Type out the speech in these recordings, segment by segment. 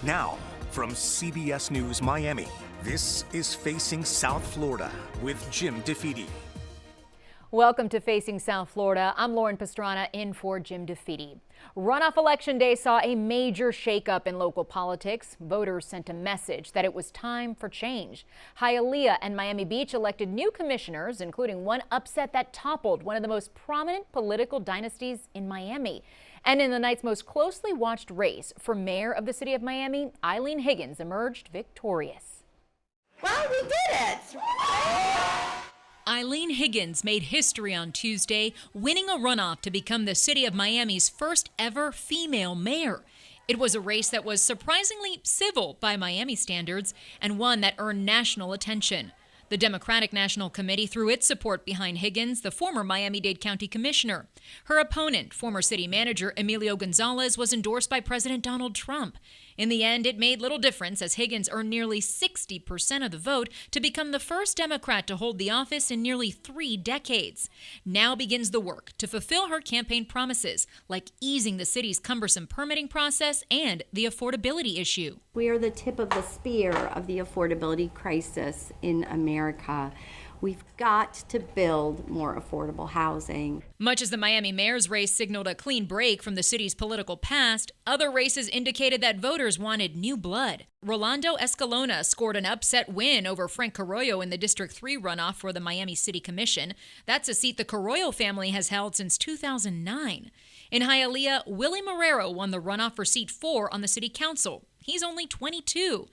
Now, from CBS News Miami, this is Facing South Florida with Jim DeFede. Welcome to Facing South Florida. I'm Laura Pastrana in for Jim DeFede. Runoff election day saw a major shakeup in local politics. Voters sent a message that it was time for change. Hialeah and Miami Beach elected new commissioners, including one upset that toppled one of the most prominent political dynasties in Miami. And in the night's most closely watched race for mayor of the city of Miami, Eileen Higgins emerged victorious. Well, we did it! Eileen Higgins made history on Tuesday, winning a runoff to become the city of Miami's first ever female mayor. It was a race that was surprisingly civil by Miami standards and one that earned national attention. The Democratic National Committee threw its support behind Higgins, the former Miami-Dade County Commissioner. Her opponent, former city manager Emilio Gonzalez, was endorsed by President Donald Trump. In the end, it made little difference as Higgins earned nearly 60% of the vote to become the first Democrat to hold the office in nearly 3 decades. Now begins the work to fulfill her campaign promises, like easing the city's cumbersome permitting process and the affordability issue. We are the tip of the spear of the affordability crisis in America. We've got to build more affordable housing. Much as the Miami mayor's race signaled a clean break from the city's political past, other races indicated that voters wanted new blood. Rolando Escalona scored an upset win over Frank Carollo in the District 3 runoff for the Miami City Commission. That's a seat the Carollo family has held since 2009. In Hialeah, Willie Marrero won the runoff for seat 4 on the city council. He's only 22.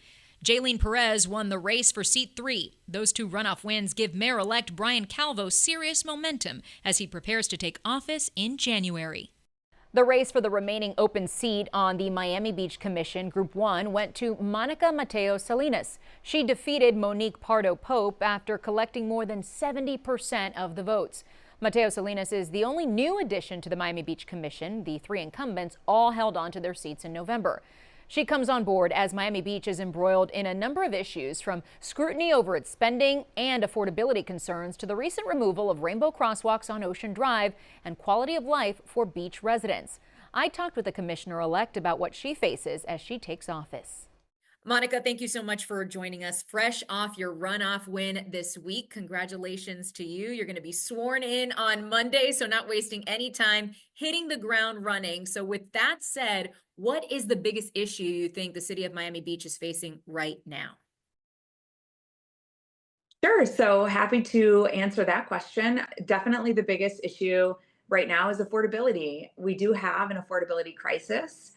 Jaylene Perez won the race for seat 3. Those 2 runoff wins give Mayor-elect Brian Calvo serious momentum as he prepares to take office in January. The race for the remaining open seat on the Miami Beach Commission, Group 1, went to Monica Matteo-Salinas. She defeated Monique Pardo-Pope after collecting more than 70% of the votes. Matteo-Salinas is the only new addition to the Miami Beach Commission. The 3 incumbents all held on to their seats in November. She comes on board as Miami Beach is embroiled in a number of issues, from scrutiny over its spending and affordability concerns to the recent removal of rainbow crosswalks on Ocean Drive and quality of life for beach residents. I talked with the commissioner-elect about what she faces as she takes office. Monica, thank you so much for joining us fresh off your runoff win this week. Congratulations to you. You're going to be sworn in on Monday, so not wasting any time, hitting the ground running. So with that said, what is the biggest issue you think the city of Miami Beach is facing right now? Sure. So happy to answer that question. Definitely the biggest issue right now is affordability. We do have an affordability crisis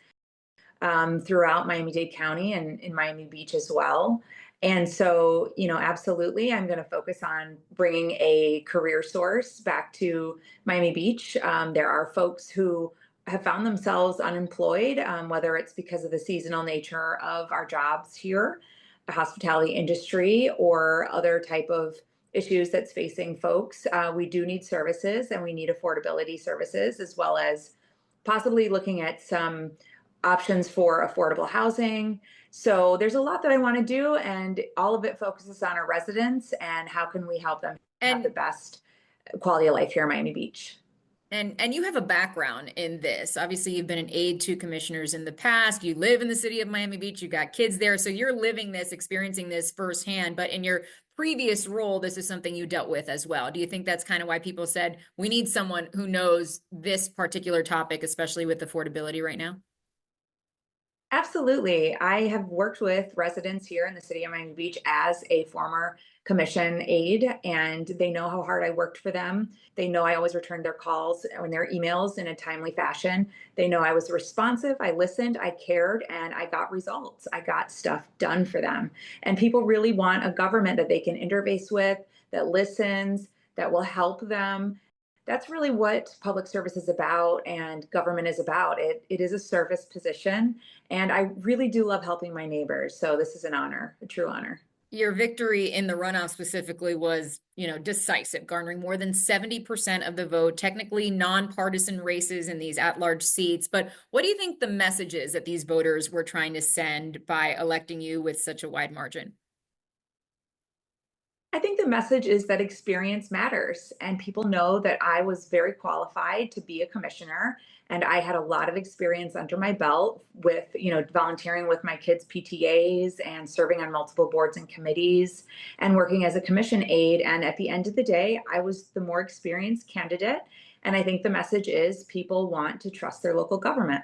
throughout Miami-Dade County and in Miami Beach as well. And so, absolutely, I'm going to focus on bringing a career source back to Miami Beach. There are folks who have found themselves unemployed, whether it's because of the seasonal nature of our jobs here, the hospitality industry, or other type of issues that's facing folks. We do need services, and we need affordability services, as well as possibly looking at some options for affordable housing. So there's a lot that I want to do, and all of it focuses on our residents and how can we help them have the best quality of life here in Miami Beach. And you have a background in this. Obviously, you've been an aide to commissioners in the past. You live in the city of Miami Beach. You got kids there. So you're living this, experiencing this firsthand. But in your previous role, this is something you dealt with as well. Do you think that's kind of why people said we need someone who knows this particular topic, especially with affordability right now? Absolutely. I have worked with residents here in the city of Miami Beach as a former commission aide, and they know how hard I worked for them. They know I always returned their calls and their emails in a timely fashion. They know I was responsive, I listened, I cared, and I got results. I got stuff done for them. And people really want a government that they can interface with, that listens, that will help them. That's really what public service is about and government is about. It is a service position, and I really do love helping my neighbors. So this is an honor, a true honor. Your victory in the runoff specifically was, decisive, garnering more than 70% of the vote, technically nonpartisan races in these at-large seats. But what do you think the message is that these voters were trying to send by electing you with such a wide margin? I think the message is that experience matters, and people know that I was very qualified to be a commissioner, And I had a lot of experience under my belt with, volunteering with my kids' PTAs and serving on multiple boards and committees and working as a commission aide. And at the end of the day, I was the more experienced candidate. And I think the message is people want to trust their local government.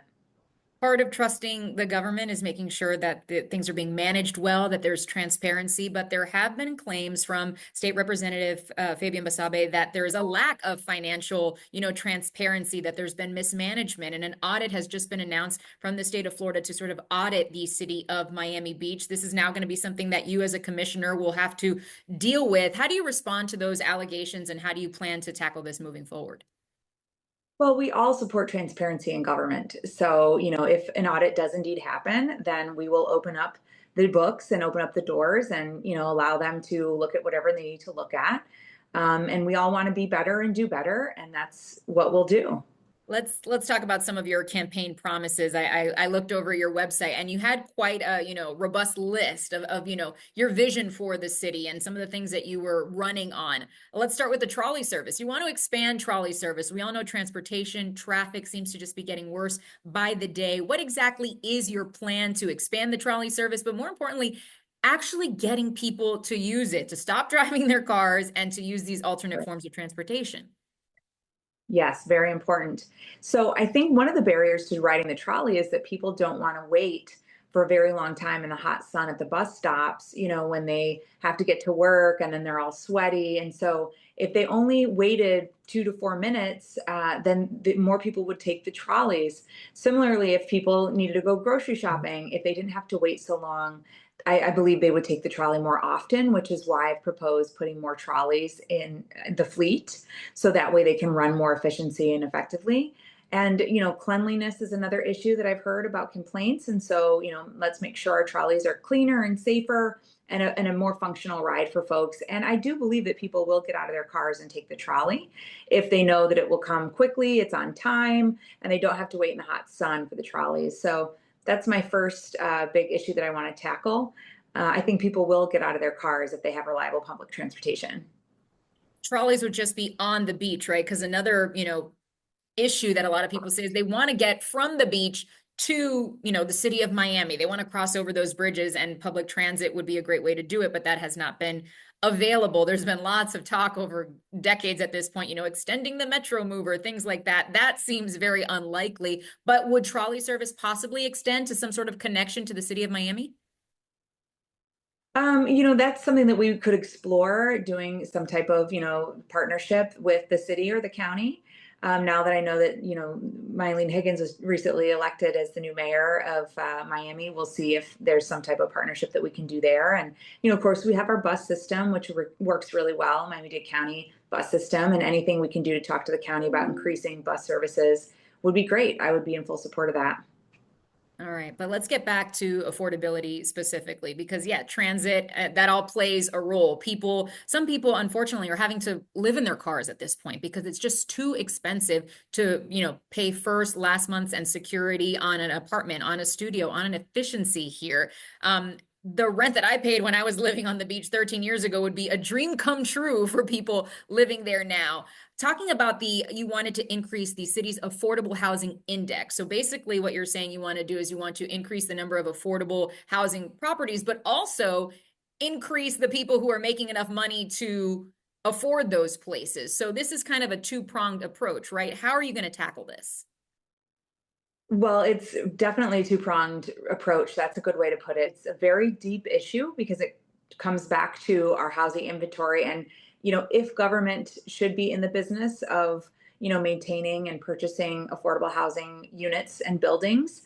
Part of trusting the government is making sure that things are being managed well, that there's transparency. But there have been claims from State Representative Fabian Basabe that there is a lack of financial, transparency, that there's been mismanagement. And an audit has just been announced from the state of Florida to sort of audit the city of Miami Beach. This is now going to be something that you as a commissioner will have to deal with. How do you respond to those allegations, and how do you plan to tackle this moving forward? Well, we all support transparency in government. So, if an audit does indeed happen, then we will open up the books and open up the doors and, allow them to look at whatever they need to look at. And we all want to be better and do better. And that's what we'll do. Let's talk about some of your campaign promises. I looked over your website, and you had quite a robust list of your vision for the city and some of the things that you were running on. Let's start with the trolley service. You want to expand trolley service. We all know transportation traffic seems to just be getting worse by the day. What exactly is your plan to expand the trolley service, but more importantly, actually getting people to use it, to stop driving their cars and to use these alternate forms of transportation? Yes, very important. So I think one of the barriers to riding the trolley is that people don't want to wait for a very long time in the hot sun at the bus stops, when they have to get to work and then they're all sweaty. And so if they only waited 2 to 4 minutes, then more people would take the trolleys. Similarly, if people needed to go grocery shopping, if they didn't have to wait so long, I believe they would take the trolley more often, which is why I've proposed putting more trolleys in the fleet. So that way they can run more efficiency and effectively. And, cleanliness is another issue that I've heard about complaints. And so, let's make sure our trolleys are cleaner and safer and a more functional ride for folks. And I do believe that people will get out of their cars and take the trolley if they know that it will come quickly, it's on time, and they don't have to wait in the hot sun for the trolleys. So that's my first big issue that I want to tackle. I think people will get out of their cars if they have reliable public transportation. Trolleys would just be on the beach, right? Because another, issue that a lot of people say is they want to get from the beach to, the city of Miami. They want to cross over those bridges, and public transit would be a great way to do it, but that has not been available. There's been lots of talk over decades at this point, extending the Metro Mover, things like that. That seems very unlikely, but would trolley service possibly extend to some sort of connection to the city of Miami? That's something that we could explore, doing some type of, partnership with the city or the county. Now that I know that, Mylene Higgins was recently elected as the new mayor of Miami, we'll see if there's some type of partnership that we can do there. And, of course, we have our bus system, which works really well, Miami-Dade County bus system, and anything we can do to talk to the county about increasing bus services would be great. I would be in full support of that. All right, but let's get back to affordability specifically, because transit, that all plays a role. Some people unfortunately are having to live in their cars at this point because it's just too expensive to, pay first, last month's and security on an apartment, on a studio, on an efficiency here. The rent that I paid when I was living on the beach 13 years ago would be a dream come true for people living there now. Talking about you wanted to increase the city's affordable housing index. So basically what you're saying you want to do is you want to increase the number of affordable housing properties, but also increase the people who are making enough money to afford those places. So this is kind of a two-pronged approach, right? How are you going to tackle this? Well, it's definitely a two-pronged approach. That's a good way to put it. It's a very deep issue because it comes back to our housing inventory. And, if government should be in the business of, maintaining and purchasing affordable housing units and buildings,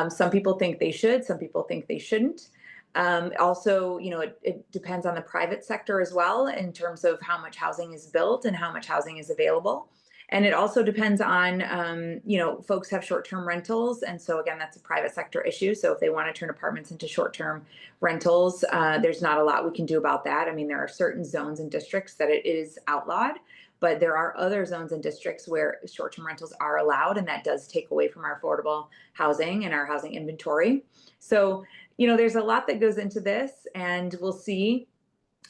some people think they should, some people think they shouldn't. Also, it depends on the private sector as well in terms of how much housing is built and how much housing is available. And it also depends on, folks have short-term rentals. And so again, that's a private sector issue. So if they want to turn apartments into short-term rentals, there's not a lot we can do about that. I mean, there are certain zones and districts that it is outlawed, but there are other zones and districts where short-term rentals are allowed. And that does take away from our affordable housing and our housing inventory. So, there's a lot that goes into this, and we'll see.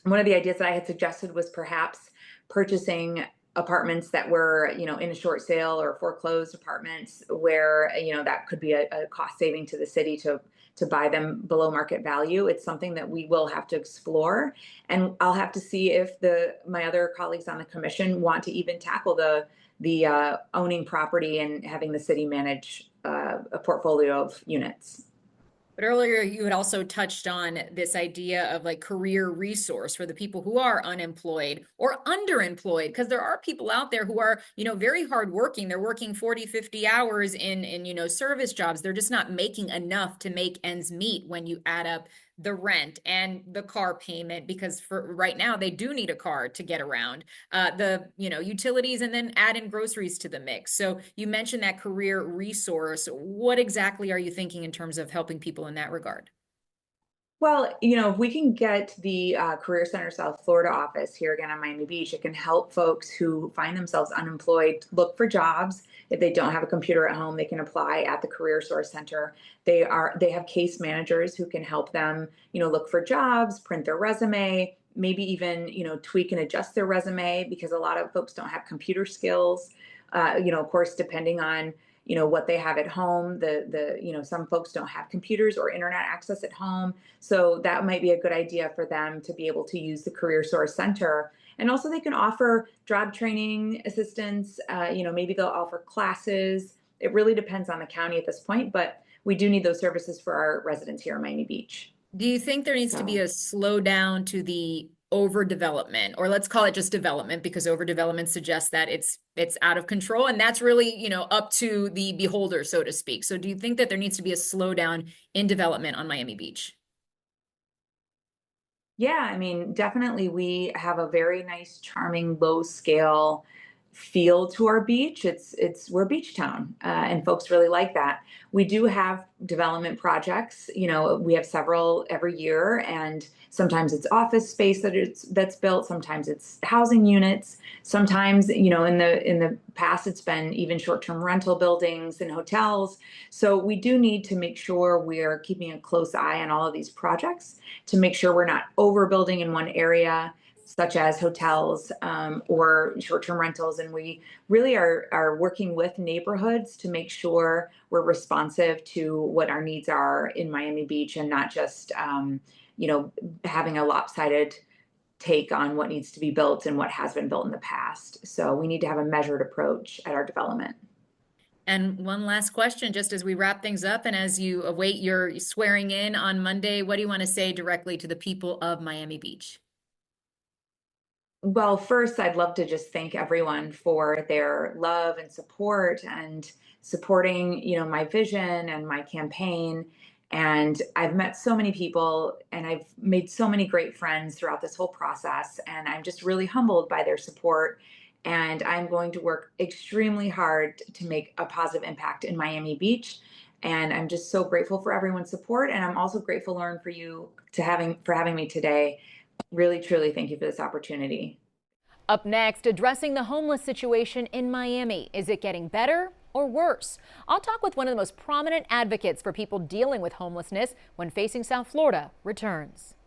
One of the ideas that I had suggested was perhaps purchasing apartments that were, in a short sale or foreclosed apartments where, that could be a cost saving to the city to buy them below market value. It's something that we will have to explore. And I'll have to see if my other colleagues on the commission want to even tackle the owning property and having the city manage a portfolio of units. But earlier you had also touched on this idea of like career resource for the people who are unemployed or underemployed, because there are people out there who are, very hardworking. They're working 40, 50 hours in service jobs. They're just not making enough to make ends meet when you add up the rent and the car payment, because for right now they do need a car to get around, the utilities, and then add in groceries to the mix. So you mentioned that career resource. What exactly are you thinking in terms of helping people in that regard? Well, if we can get the Career Center South Florida office here again on Miami Beach, it can help folks who find themselves unemployed look for jobs. If they don't have a computer at home, they can apply at the Career Source Center. They have case managers who can help them, look for jobs, print their resume, maybe even, tweak and adjust their resume, because a lot of folks don't have computer skills. Of course, depending on what they have at home. Some folks don't have computers or internet access at home. So that might be a good idea for them to be able to use the Career Source Center. And also they can offer job training assistance. Maybe they'll offer classes. It really depends on the county at this point, but we do need those services for our residents here in Miami Beach. Do you think there needs to be a slowdown to the overdevelopment, or let's call it just development, because overdevelopment suggests that it's out of control, and that's really, up to the beholder, so to speak. So do you think that there needs to be a slowdown in development on Miami Beach? Yeah, I mean, definitely we have a very nice, charming, low scale feel to our beach. We're a beach town, and folks really like that. We do have development projects. We have several every year, and sometimes it's office space that's built. Sometimes it's housing units. Sometimes, in the past, it's been even short-term rental buildings and hotels. So we do need to make sure we're keeping a close eye on all of these projects to make sure we're not overbuilding in one area, such as hotels or short-term rentals. And we really are working with neighborhoods to make sure we're responsive to what our needs are in Miami Beach, and not just, having a lopsided take on what needs to be built and what has been built in the past. So we need to have a measured approach at our development. And one last question, just as we wrap things up and as you await your swearing in on Monday, what do you want to say directly to the people of Miami Beach? Well, first, I'd love to just thank everyone for their love and support and supporting, my vision and my campaign. And I've met so many people and I've made so many great friends throughout this whole process. And I'm just really humbled by their support. And I'm going to work extremely hard to make a positive impact in Miami Beach. And I'm just so grateful for everyone's support. And I'm also grateful, Lauren, for having me today. Really, truly, thank you for this opportunity. Up next, addressing the homeless situation in Miami. Is it getting better or worse? I'll talk with one of the most prominent advocates for people dealing with homelessness when Facing South Florida returns.